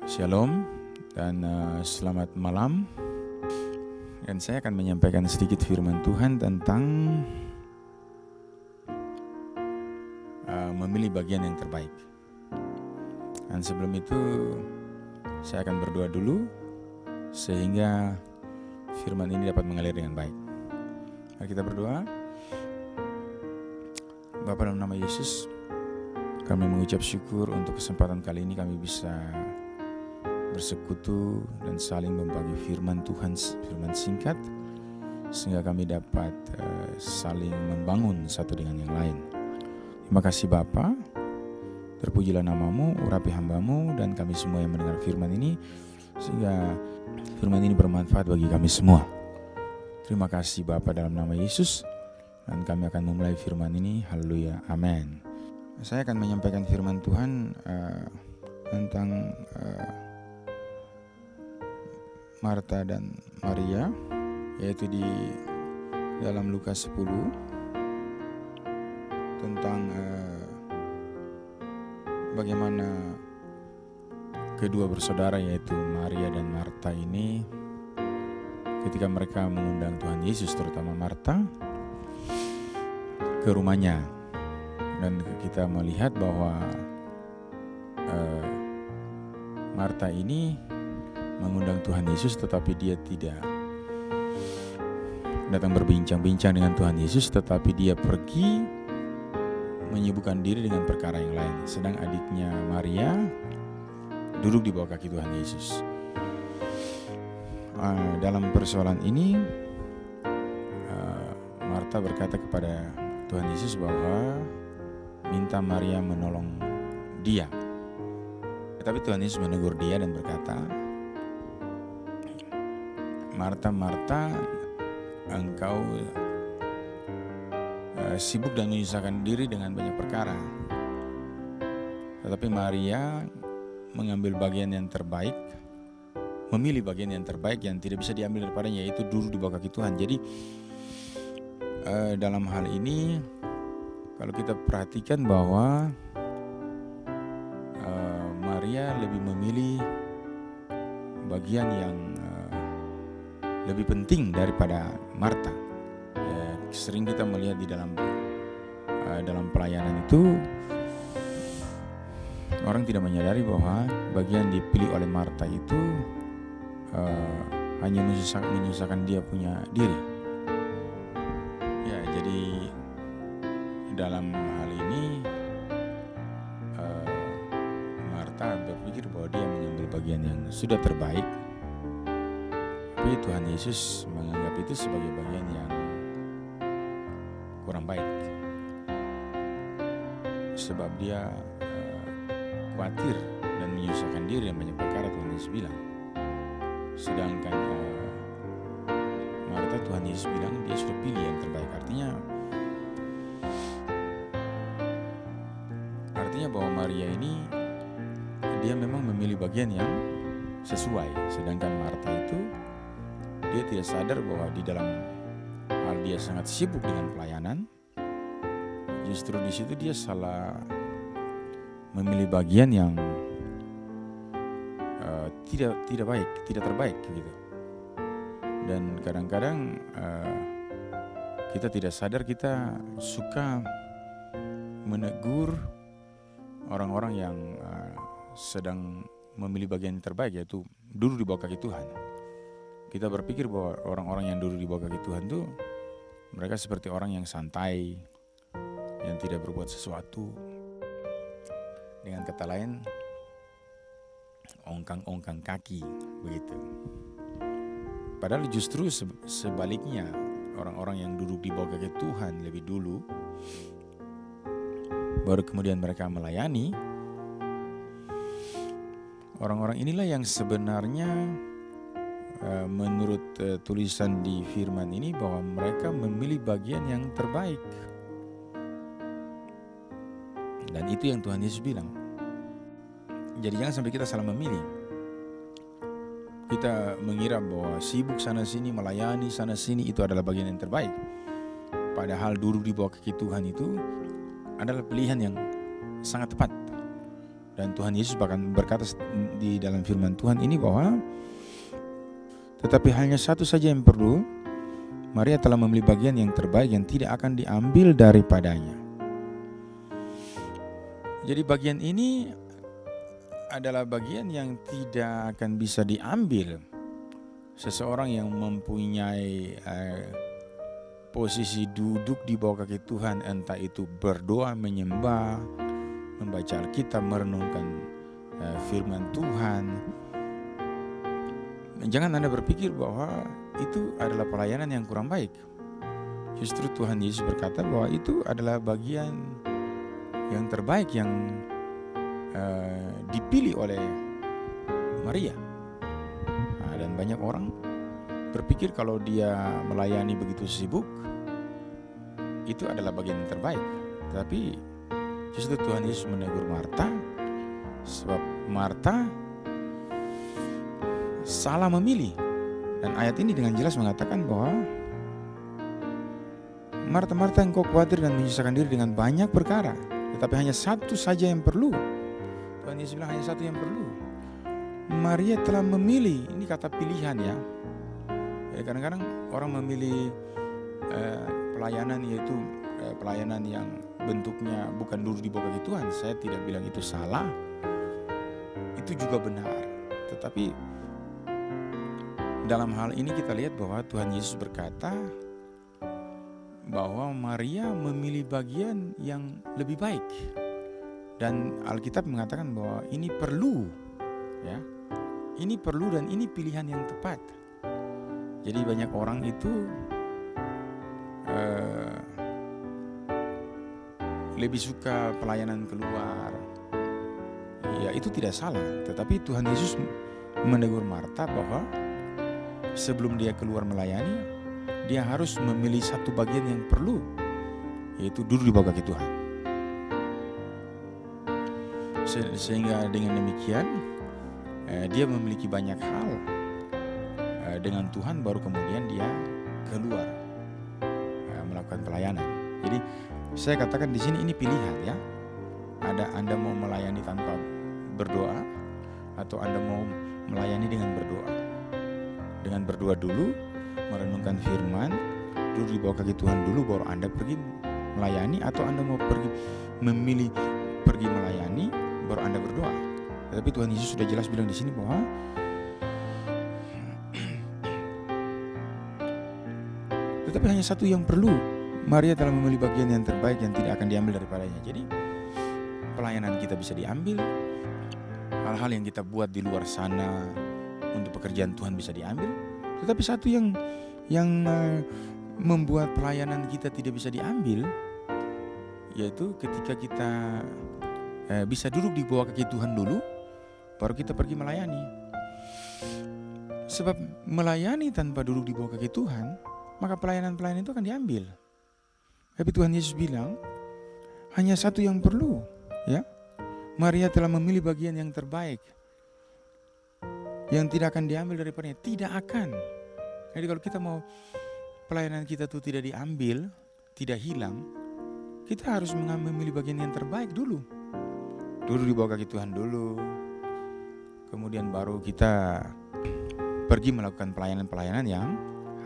Shalom dan selamat malam. Dan saya akan menyampaikan sedikit firman Tuhan tentang memilih bagian yang terbaik. Dan sebelum itu saya akan berdoa dulu sehingga firman ini dapat mengalir dengan baik. Mari kita berdoa. Bapa, dalam nama Yesus, kami mengucap syukur untuk kesempatan kali ini kami bisa bersekutu dan saling membagi firman Tuhan, firman singkat, sehingga kami dapat saling membangun satu dengan yang lain. Terima kasih Bapa, terpujilah namamu, urapi hambamu dan kami semua yang mendengar firman ini, sehingga firman ini bermanfaat bagi kami semua. Terima kasih Bapa, dalam nama Yesus, dan kami akan memulai firman ini. Haleluya, amin. Saya akan menyampaikan firman Tuhan tentang Marta dan Maria, yaitu di dalam Lukas 10 tentang bagaimana kedua bersaudara yaitu Maria dan Marta ini ketika mereka mengundang Tuhan Yesus, terutama Marta, ke rumahnya. Dan kita melihat bahwa Marta ini mengundang Tuhan Yesus, tetapi dia tidak datang berbincang-bincang dengan Tuhan Yesus, tetapi dia pergi menyibukkan diri dengan perkara yang lain. Sedang adiknya Maria duduk di bawah kaki Tuhan Yesus. Dalam persoalan ini Marta berkata kepada Tuhan Yesus bahwa minta Maria menolong dia. Tetapi Tuhan Yesus menegur dia dan berkata, Marta, Marta, engkau sibuk dan menyusahkan diri dengan banyak perkara. Tetapi Maria mengambil bagian yang terbaik, memilih bagian yang terbaik yang tidak bisa diambil daripadanya, yaitu duduk di bawah kaki Tuhan. Jadi dalam hal ini kalau kita perhatikan bahwa Maria lebih memilih bagian yang lebih penting daripada Marta. Sering kita melihat di dalam pelayanan itu orang tidak menyadari bahwa bagian dipilih oleh Marta itu hanya menyusahkan dia punya diri. Ya, jadi dalam hal ini Marta berpikir bahwa dia mengambil bagian yang sudah terbaik. Tapi Tuhan Yesus menganggap itu sebagai bagian yang kurang baik, sebab dia khawatir dan menyusahkan diri dan banyak perkara, Tuhan Yesus bilang. Sedangkan Marta, Tuhan Yesus bilang dia sudah pilih yang terbaik. Artinya bahwa Maria ini dia memang memilih bagian yang sesuai, sedangkan Marta itu dia tidak sadar bahwa di dalam hal dia sangat sibuk dengan pelayanan, justru di situ dia salah memilih bagian yang tidak baik, tidak terbaik gitu. Dan kadang-kadang kita tidak sadar kita suka menegur orang-orang yang sedang memilih bagian yang terbaik, yaitu duduk di bawah kaki Tuhan. Kita berpikir bahwa orang-orang yang duduk di bawah kaki Tuhan itu mereka seperti orang yang santai, yang tidak berbuat sesuatu. Dengan kata lain, ongkang-ongkang kaki begitu. Padahal justru sebaliknya, orang-orang yang duduk di bawah kaki Tuhan lebih dulu, baru kemudian mereka melayani. Orang-orang inilah yang sebenarnya menurut tulisan di firman ini bahwa mereka memilih bagian yang terbaik. Dan itu yang Tuhan Yesus bilang. Jadi jangan sampai kita salah memilih. Kita mengira bahwa sibuk sana sini, melayani sana sini itu adalah bagian yang terbaik. Padahal duduk di bawah kaki Tuhan itu adalah pilihan yang sangat tepat. Dan Tuhan Yesus bahkan berkata di dalam firman Tuhan ini bahwa tetapi hanya satu saja yang perlu, Maria telah memilih bagian yang terbaik yang tidak akan diambil daripadanya. Jadi bagian ini adalah bagian yang tidak akan bisa diambil. Seseorang yang mempunyai posisi duduk di bawah kaki Tuhan, entah itu berdoa, menyembah, membaca Alkitab, merenungkan firman Tuhan. Jangan Anda berpikir bahwa itu adalah pelayanan yang kurang baik. Justru Tuhan Yesus berkata bahwa itu adalah bagian yang terbaik yang dipilih oleh Maria. Dan banyak orang berpikir kalau dia melayani begitu sibuk, itu adalah bagian yang terbaik. Tapi justru Tuhan Yesus menegur Marta, sebab Marta salah memilih. Dan ayat ini dengan jelas mengatakan bahwa Marta, Marta, engkau khawatir dan menyusahkan diri dengan banyak perkara, tetapi hanya satu saja yang perlu. Tuhan Yesus bilang hanya satu yang perlu. Maria telah memilih, ini kata pilihan ya. Kadang-kadang orang memilih pelayanan, yaitu pelayanan yang bentuknya bukan duduk di bawah kaki Tuhan. Saya tidak bilang itu salah, itu juga benar. Tetapi dalam hal ini kita lihat bahwa Tuhan Yesus berkata bahwa Maria memilih bagian yang lebih baik. Dan Alkitab mengatakan bahwa ini perlu, ya. Ini perlu dan ini pilihan yang tepat. Jadi banyak orang itu lebih suka pelayanan keluar. Ya, itu tidak salah. Tetapi Tuhan Yesus menegur Marta bahwa sebelum dia keluar melayani, dia harus memilih satu bagian yang perlu, yaitu duduk di bawah kaki Tuhan. Sehingga dengan demikian dia memiliki banyak hal dengan Tuhan, baru kemudian dia keluar melakukan pelayanan. Jadi saya katakan di sini ini pilihan ya. Ada Anda mau melayani tanpa berdoa, atau Anda mau melayani dengan berdoa. Dengan berdoa dulu, merenungkan firman, duduk di bawah kaki Tuhan dulu, baru Anda pergi melayani. Atau Anda mau memilih pergi melayani, baru Anda berdoa. Tetapi Tuhan Yesus sudah jelas bilang di sini bahwa tetapi hanya satu yang perlu. Maria telah memilih bagian yang terbaik yang tidak akan diambil daripadanya. Jadi pelayanan kita bisa diambil, hal-hal yang kita buat di luar sana untuk pekerjaan Tuhan bisa diambil. Tetapi satu yang membuat pelayanan kita tidak bisa diambil, yaitu ketika kita bisa duduk di bawah kaki Tuhan dulu, baru kita pergi melayani. Sebab melayani tanpa duduk di bawah kaki Tuhan, maka pelayanan-pelayanan itu akan diambil. Tapi Tuhan Yesus bilang hanya satu yang perlu, ya. Maria telah memilih bagian yang terbaik, yang tidak akan diambil daripadanya. Tidak akan. Jadi kalau kita mau pelayanan kita itu tidak diambil, tidak hilang, kita harus memilih bagian yang terbaik dulu. Duduk di bawah kaki Tuhan dulu, kemudian baru kita pergi melakukan pelayanan-pelayanan yang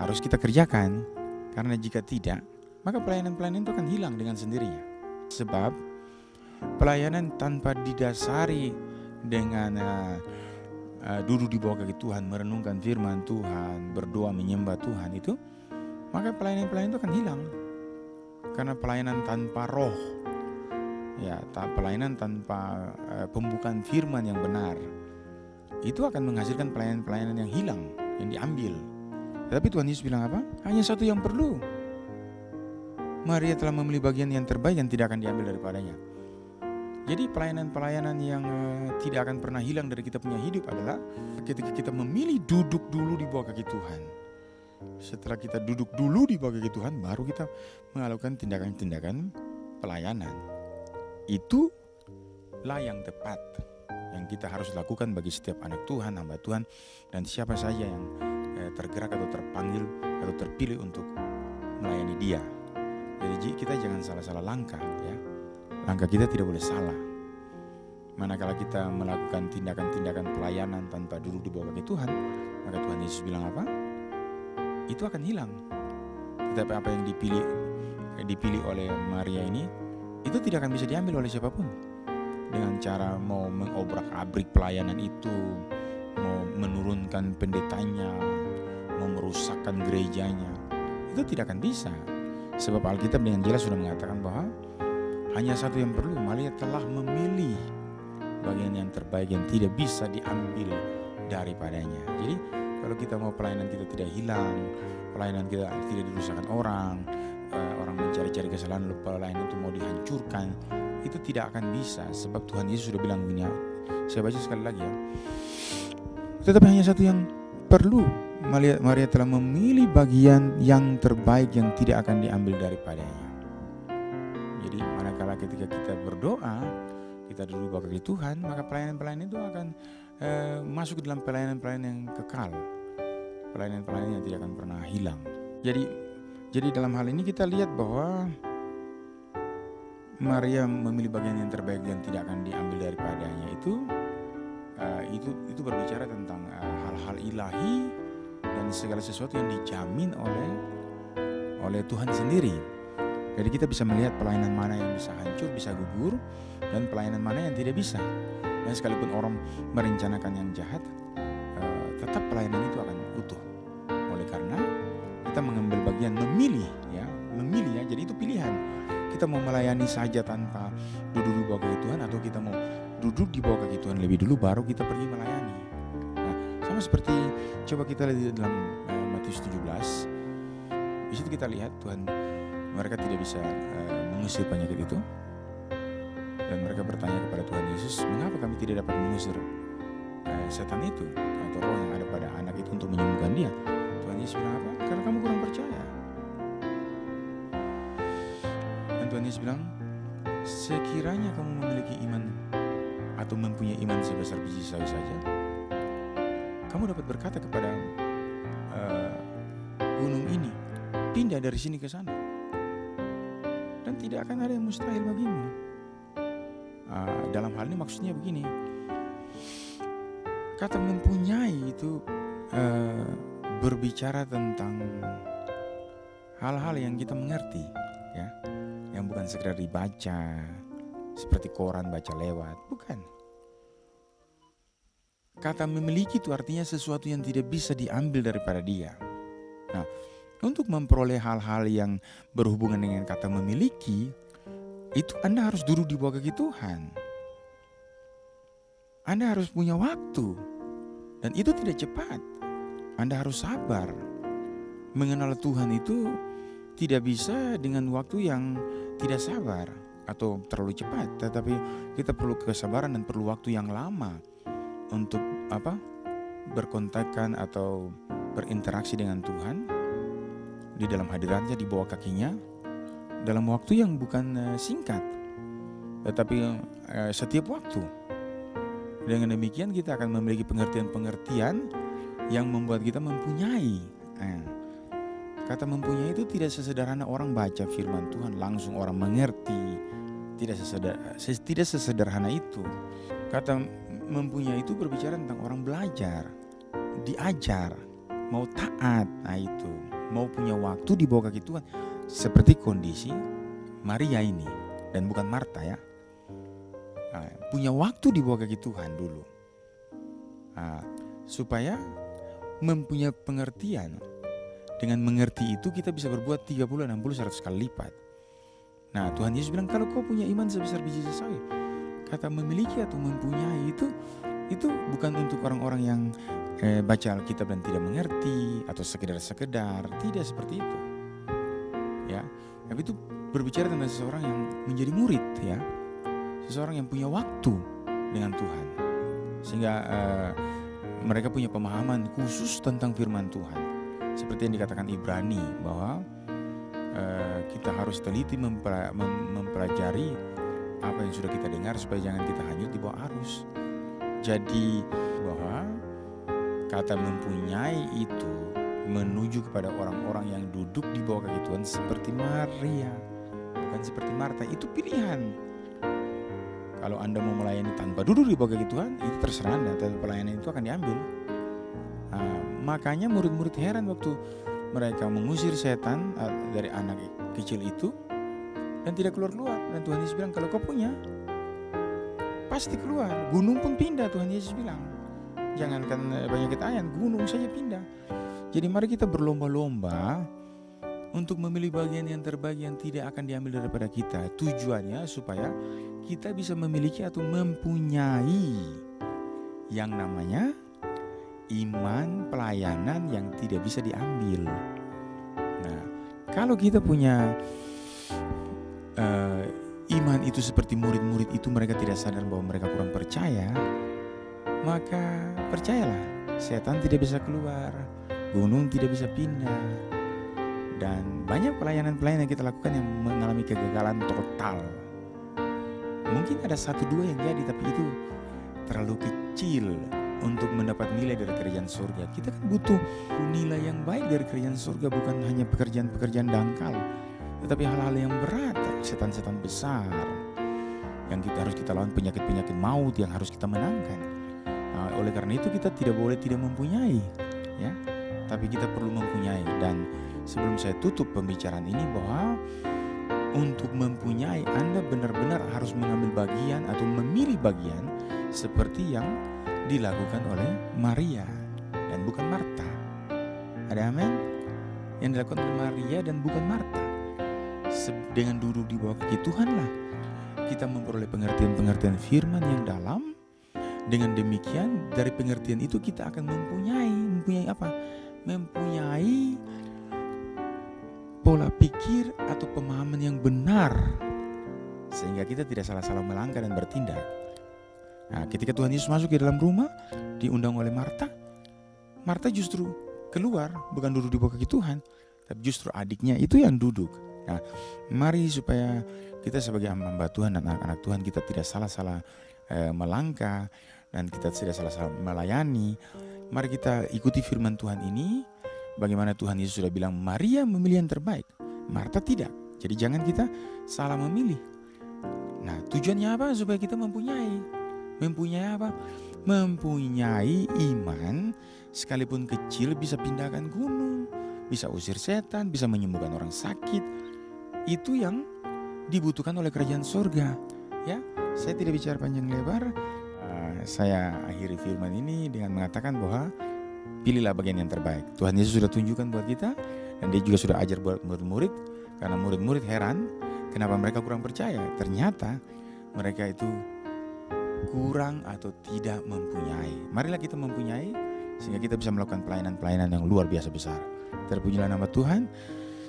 harus kita kerjakan. Karena jika tidak, maka pelayanan-pelayanan itu akan hilang dengan sendirinya. Sebab pelayanan tanpa didasari dengan duduk di bawah kaki Tuhan, merenungkan firman Tuhan, berdoa, menyembah Tuhan itu, maka pelayanan-pelayanan itu akan hilang. Karena pelayanan tanpa roh, ya, pelayanan tanpa pembukaan firman yang benar, itu akan menghasilkan pelayanan-pelayanan yang hilang, yang diambil. Tetapi Tuhan Yesus bilang apa? Hanya satu yang perlu. Maria telah memilih bagian yang terbaik yang tidak akan diambil daripadanya. Jadi pelayanan-pelayanan yang tidak akan pernah hilang dari kita punya hidup adalah ketika kita memilih duduk dulu di bawah kaki Tuhan. Setelah kita duduk dulu di bawah kaki Tuhan, baru kita melakukan tindakan-tindakan pelayanan. Itulah yang tepat, yang kita harus lakukan bagi setiap anak Tuhan, hamba Tuhan, dan siapa saja yang tergerak atau terpanggil atau terpilih untuk melayani Dia. Jadi kita jangan salah-salah langkah, ya. Langkah kita tidak boleh salah. Manakala kita melakukan tindakan-tindakan pelayanan tanpa duduk di bawah kaki Tuhan, maka Tuhan Yesus bilang apa? Itu akan hilang. Tetapi apa yang dipilih oleh Maria ini, itu tidak akan bisa diambil oleh siapapun. Dengan cara mau mengobrak-abrik pelayanan itu, mau menurunkan pendetanya, mau merusakkan gerejanya, itu tidak akan bisa. Sebab Alkitab dengan jelas sudah mengatakan bahwa hanya satu yang perlu, Maria telah memilih bagian yang terbaik yang tidak bisa diambil daripadanya. Jadi kalau kita mau pelayanan kita tidak hilang, pelayanan kita tidak dirusakkan orang mencari-cari kesalahan, lalu pelayanan itu mau dihancurkan, itu tidak akan bisa. Sebab Tuhan Yesus sudah bilang begini, saya baca sekali lagi ya. Tetapi hanya satu yang perlu, Maria telah memilih bagian yang terbaik yang tidak akan diambil daripadanya. Jadi manakala ketika kita berdoa, kita duduk bawah kaki Tuhan, maka pelayanan-pelayanan itu akan masuk ke dalam pelayanan-pelayanan yang kekal, pelayanan-pelayanan yang tidak akan pernah hilang. Jadi dalam hal ini kita lihat bahwa Maria memilih bagian yang terbaik yang tidak akan diambil daripadanya. Itu berbicara tentang hal-hal ilahi dan segala sesuatu yang dijamin oleh Tuhan sendiri. Jadi kita bisa melihat pelayanan mana yang bisa hancur, bisa gugur, dan pelayanan mana yang tidak bisa. Dan sekalipun orang merencanakan yang jahat, tetap pelayanan itu akan utuh. Oleh karena kita mengambil bagian memilih ya. Jadi itu pilihan. Kita mau melayani saja tanpa duduk di bawah kaki Tuhan, atau kita mau duduk di bawah kaki Tuhan lebih dulu baru kita pergi melayani. Nah, sama seperti coba kita lihat dalam Matius 17. Di situ kita lihat mereka tidak bisa mengusir penyakit itu, dan mereka bertanya kepada Tuhan Yesus, mengapa kami tidak dapat mengusir setan itu atau roh yang ada pada anak itu untuk menyembuhkan dia? Tuhan Yesus bilang apa? Karena kamu kurang percaya. Dan Tuhan Yesus bilang, sekiranya kamu memiliki iman atau mempunyai iman sebesar biji sawi saja, kamu dapat berkata kepada gunung ini, pindah dari sini ke sana, dan tidak akan ada yang mustahil bagimu. Dalam hal ini maksudnya begini, kata mempunyai itu berbicara tentang hal-hal yang kita mengerti ya, yang bukan sekedar dibaca seperti koran baca lewat, bukan. Kata memiliki itu artinya sesuatu yang tidak bisa diambil daripada dia. Nah, untuk memperoleh hal-hal yang berhubungan dengan kata memiliki, itu Anda harus duduk di bawah kaki Tuhan. Anda harus punya waktu, dan itu tidak cepat. Anda harus sabar. Mengenal Tuhan itu tidak bisa dengan waktu yang tidak sabar atau terlalu cepat, tetapi kita perlu kesabaran dan perlu waktu yang lama untuk berkontakkan atau berinteraksi dengan Tuhan di dalam hadiratnya, di bawah kakinya, dalam waktu yang bukan singkat, tetapi setiap waktu. Dengan demikian kita akan memiliki pengertian-pengertian yang membuat kita mempunyai. Kata mempunyai itu tidak sesederhana orang baca firman Tuhan langsung orang mengerti. Tidak sesederhana itu. Kata mempunyai itu berbicara tentang orang belajar, diajar, mau taat. Nah itu, mau punya waktu di bawah kaki Tuhan, seperti kondisi Maria ini, dan bukan Marta ya. Punya waktu di bawah kaki Tuhan dulu, supaya mempunyai pengertian. Dengan mengerti itu kita bisa berbuat 30, 60, 100 kali lipat. Nah, Tuhan Yesus bilang, kalau kau punya iman sebesar biji sawi, kata memiliki atau mempunyai itu bukan untuk orang-orang yang baca Alkitab dan tidak mengerti atau sekedar, tidak seperti itu. Ya, tapi itu berbicara tentang seseorang yang menjadi murid ya. Seseorang yang punya waktu dengan Tuhan, sehingga mereka punya pemahaman khusus tentang firman Tuhan. Seperti yang dikatakan Ibrani, bahwa kita harus teliti mempelajari apa yang sudah kita dengar supaya jangan kita hanyut di bawah arus. Jadi bahwa kata mempunyai itu menuju kepada orang-orang yang duduk di bawah kaki Tuhan seperti Maria, bukan seperti Marta. Itu pilihan. Kalau Anda mau melayani tanpa duduk di bawah kaki Tuhan, itu terserah Anda, tapi pelayanan itu akan diambil. Makanya murid-murid heran waktu mereka mengusir setan dari anak kecil itu dan tidak keluar-keluar. Dan Tuhan Yesus bilang, kalau kau punya, pasti keluar. Gunung pun pindah, Tuhan Yesus bilang. Jangankan penyakit ayan, gunung saja pindah. Jadi mari kita berlomba-lomba untuk memilih bagian yang terbaik yang tidak akan diambil daripada kita. Tujuannya supaya kita bisa memiliki atau mempunyai yang namanya iman pelayanan yang tidak bisa diambil. Nah, kalau kita punya iman itu seperti murid-murid itu, mereka tidak sadar bahwa mereka kurang percaya, maka percayalah, setan tidak bisa keluar, gunung tidak bisa pindah, dan banyak pelayanan-pelayanan yang kita lakukan yang mengalami kegagalan total. Mungkin ada 1-2 yang jadi, tapi itu terlalu kecil untuk mendapat nilai dari kerajaan surga. Kita kan butuh nilai yang baik dari kerajaan surga, bukan hanya pekerjaan-pekerjaan dangkal, tetapi hal-hal yang berat, setan-setan besar yang harus kita lawan, penyakit-penyakit maut yang harus kita menangkan. Oleh karena itu kita tidak boleh tidak mempunyai, ya, tapi kita perlu mempunyai. Dan sebelum saya tutup pembicaraan ini, bahwa untuk mempunyai Anda benar-benar harus mengambil bagian atau memilih bagian seperti yang dilakukan oleh Maria dan bukan Marta. Ada amin? Yang dilakukan oleh Maria dan bukan Marta. Dengan duduk di bawah kaki Tuhanlah kita memperoleh pengertian-pengertian firman yang dalam. Dengan demikian, dari pengertian itu kita akan mempunyai apa? Mempunyai pola pikir atau pemahaman yang benar, sehingga kita tidak salah-salah melangkah dan bertindak. Nah, ketika Tuhan Yesus masuk ke dalam rumah, diundang oleh Marta, Marta justru keluar, bukan duduk di bawah kaki Tuhan, tapi justru adiknya itu yang duduk. Nah, mari supaya kita sebagai hamba Tuhan dan anak-anak Tuhan, kita tidak salah-salah melangkah dan kita tidak salah-salah melayani. Mari kita ikuti firman Tuhan ini. Bagaimana Tuhan Yesus sudah bilang, Maria memilih yang terbaik, Marta tidak. Jadi jangan kita salah memilih. Nah, tujuannya apa? Supaya kita mempunyai apa? Mempunyai iman, sekalipun kecil, bisa pindahkan gunung, bisa usir setan, bisa menyembuhkan orang sakit. Itu yang dibutuhkan oleh kerajaan surga. Ya, saya tidak bicara panjang lebar. Saya akhiri firman ini dengan mengatakan bahwa pilihlah bagian yang terbaik. Tuhan Yesus sudah tunjukkan buat kita, dan dia juga sudah ajar buat murid-murid. Karena murid-murid heran kenapa mereka kurang percaya. Ternyata mereka itu kurang atau tidak mempunyai. Marilah kita mempunyai, sehingga kita bisa melakukan pelayanan-pelayanan yang luar biasa besar. Terpujilah nama Tuhan.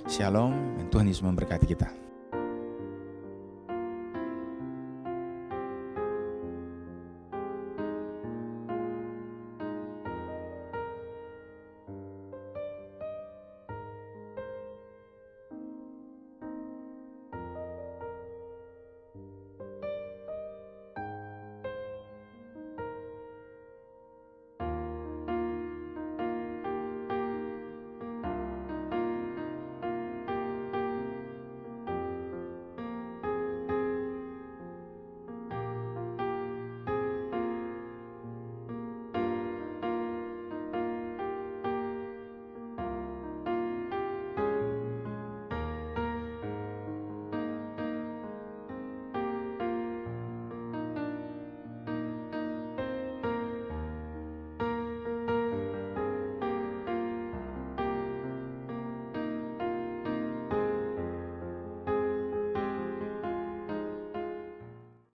Shalom, dan Tuhan Yesus memberkati kita.